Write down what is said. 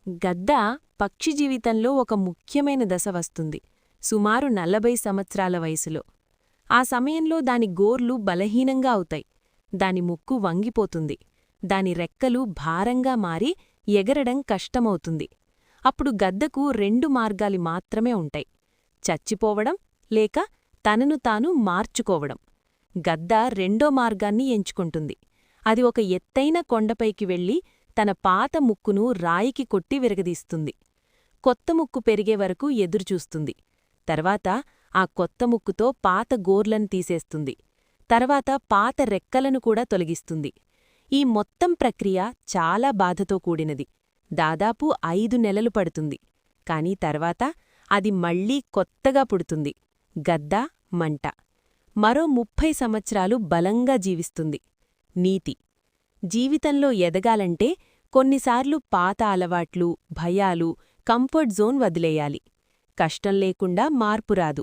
గద్ద పక్షి జీవితంలో ఒక ముఖ్యమైన దశ వస్తుంది, సుమారు 40 సంవత్సరాల వయసులో. ఆ సమయంలో దాని గోర్లు బలహీనంగా అవుతాయి, దాని ముక్కు వంగిపోతుంది, దాని రెక్కలు భారంగా మారి ఎగరడం కష్టమవుతుంది. అప్పుడు గద్దకు 2 మార్గాలు మాత్రమే ఉంటాయి: చచ్చిపోవడం లేక తనను తాను మార్చుకోవడం. గద్ద రెండో మార్గాన్ని ఎంచుకుంటుంది. అది ఒక ఎత్తైన కొండపైకి వెళ్లి తన పాత ముక్కును రాయికి కొట్టి విరగదీస్తుంది. కొత్త ముక్కు పెరిగే వరకు ఎదురుచూస్తుంది. తర్వాత ఆ కొత్త ముక్కుతో పాత గోర్లను తీసేస్తుంది. తర్వాత పాత రెక్కలను కూడా తొలగిస్తుంది. ఈ మొత్తం ప్రక్రియ చాలా బాధతో కూడినది. దాదాపు 5 నెలలు పడుతుంది. కాని తర్వాత అది మళ్లీ కొత్తగా పుడుతుంది. గద్ద మంట మరో 30 సంవత్సరాలు బలంగా జీవిస్తుంది. నీతి: జీవితంలో ఎదగాలంటే కొన్నిసార్లు పాత అలవాట్లు, భయాలు, కంఫర్ట్ జోన్ వదిలేయాలి. కష్టం లేకుండా మార్పు రాదు.